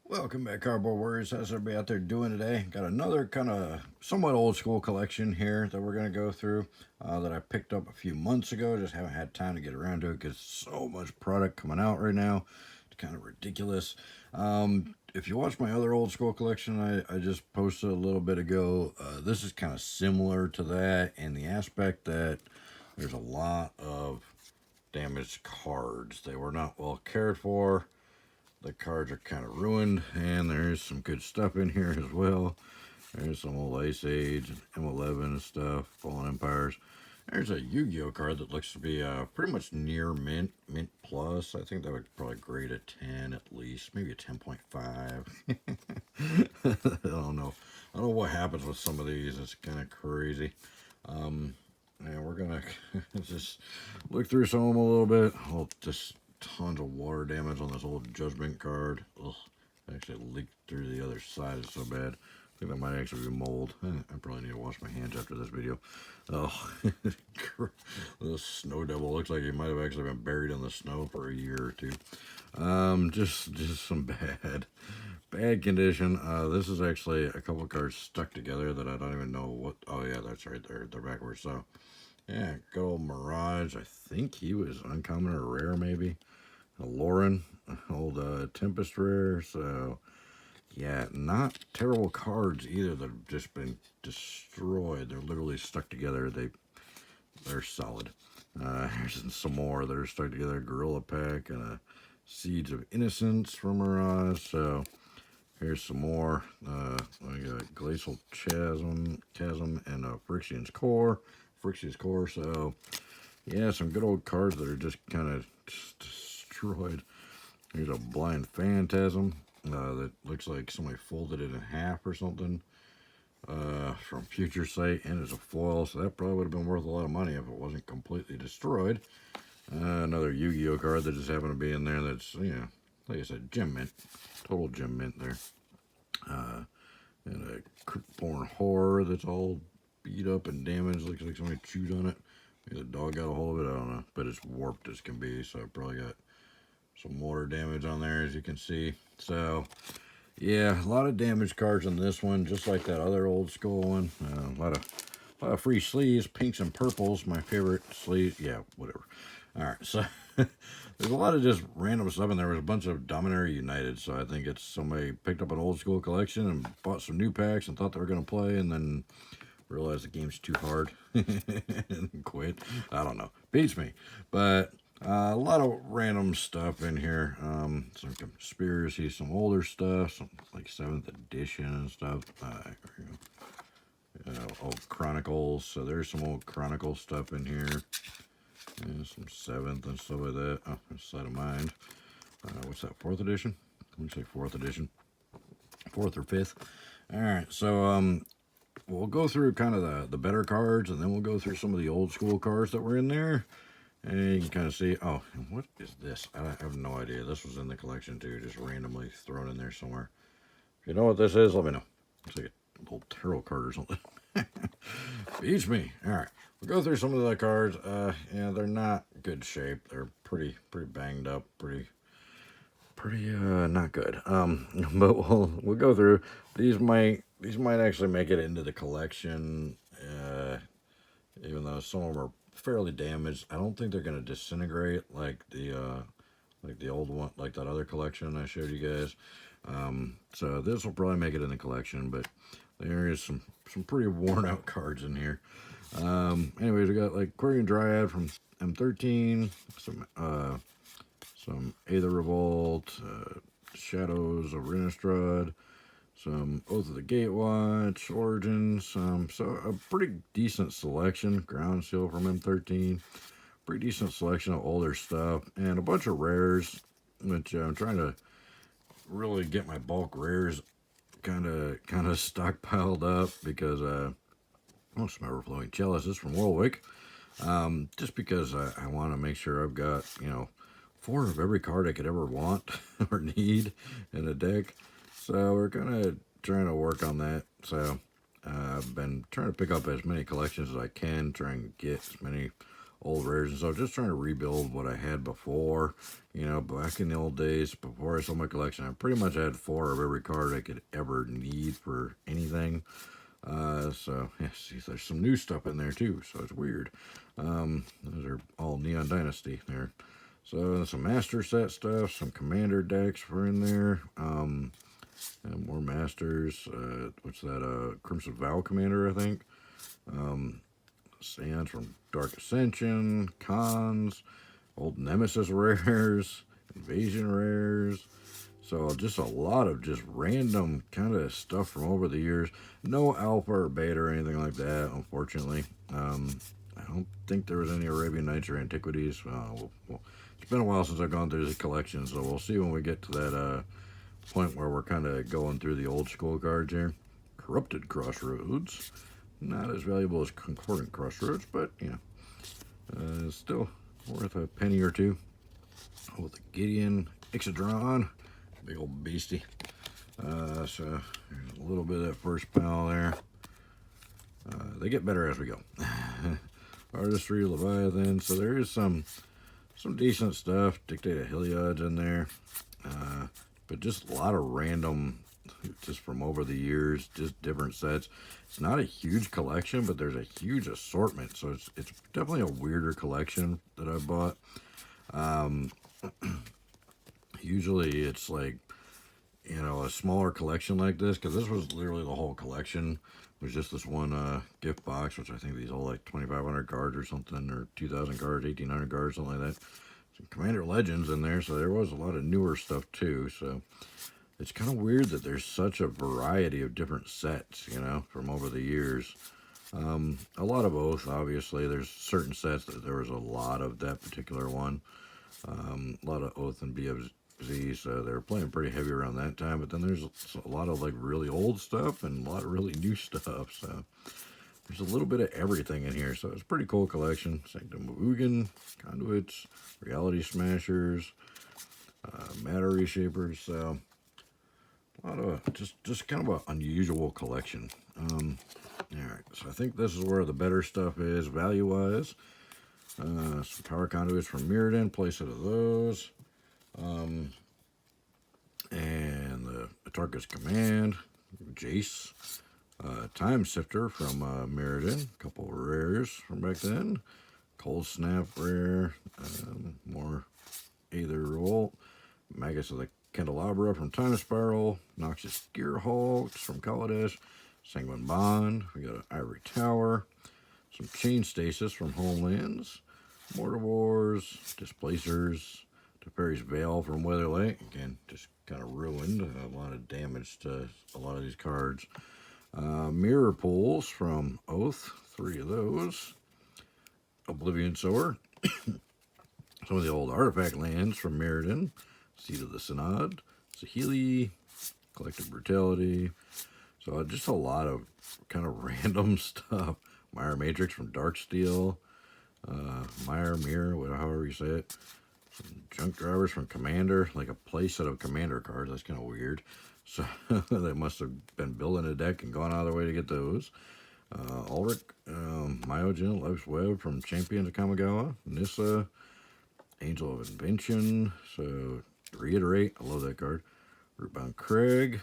Welcome back, Cardboard Warriors. How's everybody out there doing today? Got another kind of somewhat old school collection here that we're going to go through that I picked up a few months ago. Just haven't had time to get around to it because so much product coming out right now. It's kind of ridiculous. If you watch my other old school collection I just posted a little bit ago, this is kind of similar to that in the aspect that there's a lot of damaged cards. They were not well cared for. The cards are kind of ruined, and there's some good stuff in here as well. There's some old Ice Age, M11 and stuff, Fallen Empires. There's a Yu-Gi-Oh card that looks to be pretty much near mint plus. I think that would probably grade a 10 at least, maybe a 10.5. I don't know. I don't know what happens with some of these. It's kind of crazy. And we're gonna just look through some of them a little bit. I'll just tons of water damage on this old Judgment card. Ugh, actually leaked through the other side. It's so bad. I think that might actually be mold. I probably need to wash my hands after this video. Oh, the Snow Devil looks like he might have actually been buried in the snow for a year or two. Just some bad condition. This is actually a couple cards stuck together that I don't even know what. Oh yeah, that's right. They're backwards. So yeah, good old Mirage. I think he was uncommon or rare, maybe. A Lauren, old Tempest rare. So yeah, not terrible cards either that have just been destroyed. They're literally stuck together. They're solid. Here's some more that are stuck together. Gorilla Pack and a Seeds of Innocence from Mirage. So here's some more. I got Glacial Chasm and Phyrexian's Core. So yeah, some good old cards that are just kind of destroyed. Here's a Blind Phantasm that looks like somebody folded it in half or something from Future Sight, and it's a foil, so that probably would have been worth a lot of money if it wasn't completely destroyed. Another Yu-Gi-Oh card that just happened to be in there that's, like I said, gem mint. Total gem mint there. And a Cryptborn Horror that's all beat up and damaged. Looks like somebody chewed on it. Maybe the dog got a hold of it, I don't know. But it's warped as can be, so I probably got some water damage on there, as you can see. So yeah, a lot of damaged cards on this one, just like that other old school one. A lot of free sleeves, pinks and purples. My favorite sleeve. Yeah, whatever. All right, so there's a lot of just random stuff, and there was a bunch of Dominaria United. So I think it's somebody picked up an old school collection and bought some new packs and thought they were going to play, and then realized the game's too hard and quit. I don't know. Beats me. But a lot of random stuff in here. Some conspiracy, some older stuff, some like 7th edition and stuff. Old Chronicles. So there's some old Chronicle stuff in here. And some 7th and stuff like that. Oh, Sleight of Mind. What's that, 4th edition? Let me say 4th edition. 4th or 5th. All right, so we'll go through kind of the better cards, and then we'll go through some of the old school cards that were in there. And you can kind of see, oh, what is this? I have no idea. This was in the collection too, just randomly thrown in there somewhere. If you know what this is, let me know. It's like a little tarot card or something. Beats me. All right, we'll go through some of the cards. Yeah, they're not good shape. They're pretty banged up, pretty not good. But we'll go through. These might actually make it into the collection. Even though some of them are fairly damaged, I don't think they're gonna disintegrate like the old one, like that other collection I showed you guys. So this will probably make it in the collection, but there is some pretty worn out cards in here. Anyways, we got like Aquarian Dryad from M13, some Aether Revolt, Shadows of Innistrad, some Oath of the Gatewatch, Origins, so a pretty decent selection. Ground Seal from M13, pretty decent selection of older stuff, and a bunch of rares, which I'm trying to really get my bulk rares kind of stockpiled up because some Everflowing Chalices from Warwick, just because I want to make sure I've got 4 of every card I could ever want or need in a deck. So we're kind of trying to work on that. So I've been trying to pick up as many collections as I can, try and get as many old rares and stuff, just trying to rebuild what I had before. You know, back in the old days, before I sold my collection, I pretty much had 4 of every card I could ever need for anything. So, yeah, see, there's some new stuff in there too, so it's weird. Those are all Neon Dynasty there. So, some Master Set stuff, some Commander decks were in there. And more Masters. What's that? Crimson Vow Commander, I think. Sands from Dark Ascension, Cons, old Nemesis rares, Invasion rares. So just a lot of just random kind of stuff from over the years. No alpha or beta or anything like that, unfortunately. I don't think there was any Arabian Nights or Antiquities. It's been a while since I've gone through the collection, so we'll see when we get to that point where we're kind of going through the old school cards here. Corrupted Crossroads. Not as valuable as Concordant Crossroads, but, you know, still worth a penny or two. With the Gideon Ixodron. Big old beastie. So there's a little bit of that first pile there. They get better as we go. Artistry, Leviathan. So there is some decent stuff. Dictate of Heliod's in there. But just a lot of random, just from over the years, just different sets. It's not a huge collection, but there's a huge assortment. So it's definitely a weirder collection that I bought. Usually it's like, you know, a smaller collection like this, because this was literally the whole collection. It was just this one gift box, which I think these all like 2,500 cards or something, or 2,000 cards, 1,800 cards, something like that. Some Commander Legends in there, so there was a lot of newer stuff too. So it's kind of weird that there's such a variety of different sets, you know, from over the years. A lot of Oath, obviously. There's certain sets that there was a lot of that particular one. A lot of Oath and BFZ, so they were playing pretty heavy around that time. But then there's a lot of like really old stuff and a lot of really new stuff. So there's a little bit of everything in here. So it's a pretty cool collection. Sanctum of Ugin, Conduits, Reality Smashers, Matter Reshapers. So a lot of just kind of an unusual collection. All right, so I think this is where the better stuff is value-wise. Some Power Conduits from Mirrodin, play set of those. And the Atarka's Command, Jace, Time Sifter from Mirrodin, a couple of rares from back then. Cold Snap rare, more Aether Revolt, Magus of the Candelabra from Time Spiral, Noxious Gearhulks from Kaladesh, Sanguine Bond, we got an Ivory Tower, some Chain Stasis from Homelands, Mortar Wars, Displacers, Teferi's Veil from Weatherlight, again, just kind of ruined, a lot of damage to a lot of these cards. Mirror Pools from Oath, 3 of those. Oblivion Sower, some of the old artifact lands from Mirrodin, Seat of the Synod, Saheeli, Collective Brutality. So just a lot of kind of random stuff. Mire Matrix from Darksteel, Mire Mirror, however you say it. Some Junk Drivers from Commander, like a play set of Commander cards. That's kind of weird. So they must have been building a deck and gone out of their way to get those. Ulrich, Myojin, Life's Web from Champions of Kamigawa, Nissa, Angel of Invention. So Reiterate, I love that card. Rootbound Craig,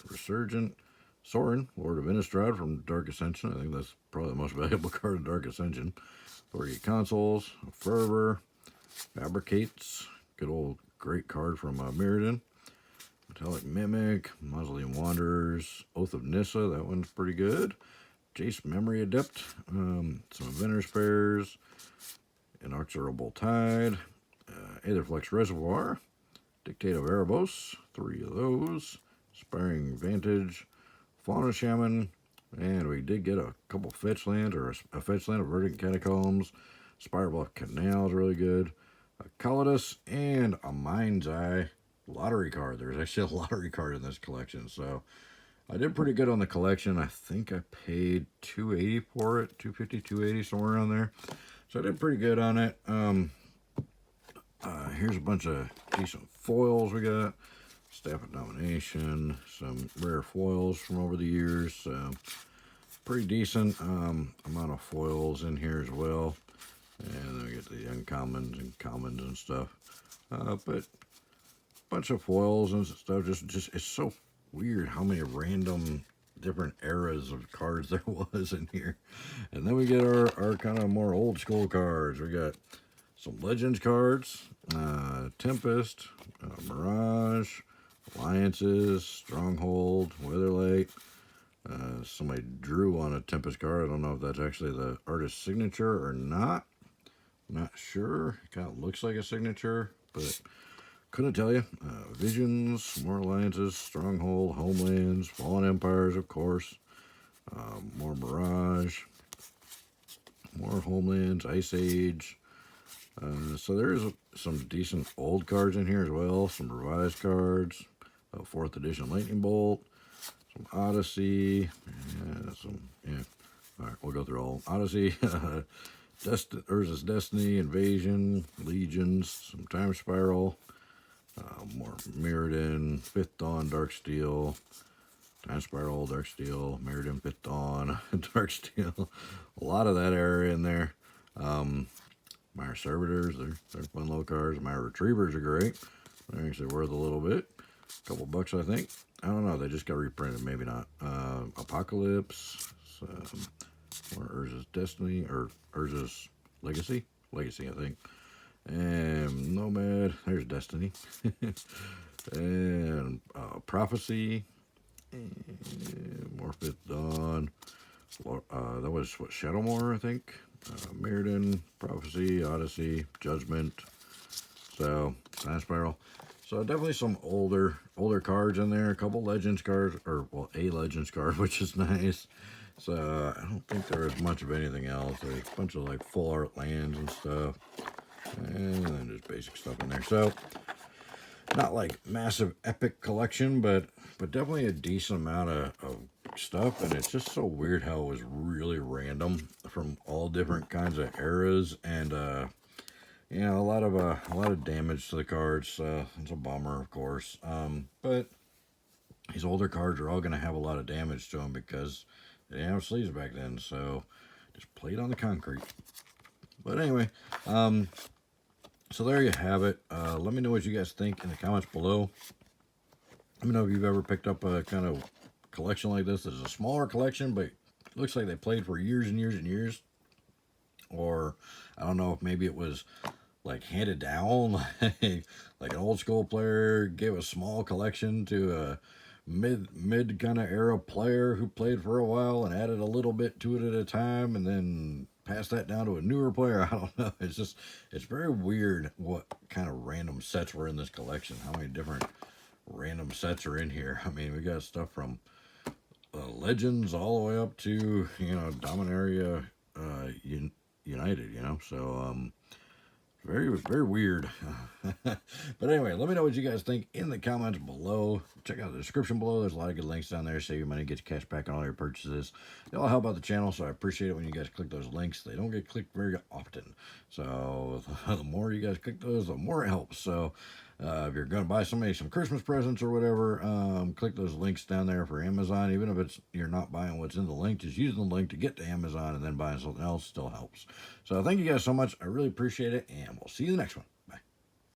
Resurgent, Sorin, Lord of Innistrad from Dark Ascension. I think that's probably the most valuable card in Dark Ascension. 48 Consoles, Fervor, Fabricates, good old great card from Mirrodin. Metallic Mimic, Mausoleum Wanderers, Oath of Nissa, that one's pretty good. Jace Memory Adept, some Inventor's Pairs, Inexorable Tide, Aetherflux Reservoir, Dictate of Erebos, 3 of those, Inspiring Vantage, Fauna Shaman, and we did get a couple fetch lands, or a fetch land of Verdant Catacombs. Spirebluff Canal is really good. A Calidus, and a Mind's Eye lottery card. There's actually a lottery card in this collection, so I did pretty good on the collection. I think I paid $280 for it, $250, $280, somewhere around there. So I did pretty good on it. Here's a bunch of decent foils we got. Staff of Domination, some rare foils from over the years. So pretty decent amount of foils in here as well. And then we get the uncommons and commons and stuff. But bunch of foils and stuff. Just it's so weird how many random different eras of cards there was in here. And then we get our kind of more old school cards. We got some Legends cards, Tempest, Mirage, Alliances, Stronghold, Weatherlight. Somebody drew on a Tempest card. I don't know if that's actually the artist's signature or not. Not sure. It kind of looks like a signature, but couldn't tell you. Visions, more Alliances, Stronghold, Homelands, Fallen Empires, of course. More Mirage, more Homelands, Ice Age. So there's some decent old cards in here as well. Some revised cards. 4th edition Lightning Bolt. Some Odyssey. All right, we'll go through all. Odyssey. Urza's Destiny, Invasion, Legions, some Time Spiral. More Mirrodin, 5th Dawn, Darksteel, Time Spiral, Darksteel, Mirrodin, 5th Dawn, Darksteel. A lot of that area in there. My Servitors, they're fun little cards. My Retrievers are great. They're actually worth a little bit. A couple bucks, I think. I don't know. They just got reprinted. Maybe not. Apocalypse. Or Urza's Destiny. Or Urza's Legacy. Legacy, I think. And Nomad. There's Destiny. And Prophecy. And more 5th Dawn. That was, what, Shadowmoor, I think. Mirrodin, Prophecy, Odyssey, Judgment. So, Time Spiral. So definitely some older cards in there. A couple Legends cards, or well, a Legends card, which is nice. So I don't think there is much of anything else. There's a bunch of like full art lands and stuff, and then just basic stuff in there. So not like massive epic collection, but definitely a decent amount of stuff. And it's just so weird how it was really random from all different kinds of eras, and you know, a lot of damage to the cards. It's a bummer, of course. But these older cards are all going to have a lot of damage to them because they didn't have sleeves back then. So just played on the concrete. But anyway, so there you have it. Let me know what you guys think in the comments below. Let me know if you've ever picked up a kind of collection like this. It's a smaller collection, but it looks like they played for years and years and years. Or I don't know if maybe it was like handed down, like an old school player gave a small collection to a mid kind of era player who played for a while and added a little bit to it at a time, and then passed that down to a newer player. I don't know. It's very weird what kind of random sets were in this collection. How many different random sets are in here? I mean, we got stuff from Legends all the way up to, you know, Dominaria United, you know, so very, very weird. But anyway, let me know what you guys think in the comments below. Check out the description below. There's a lot of good links down there. Save your money, get your cash back on all your purchases. They all help out the channel, so I appreciate it when you guys click those links. They don't get clicked very often, so the more you guys click those, the more it helps. So if you're going to buy somebody some Christmas presents or whatever, click those links down there for Amazon. Even if you're not buying what's in the link, just using the link to get to Amazon and then buying something else still helps. So thank you guys so much. I really appreciate it, and we'll see you in the next one.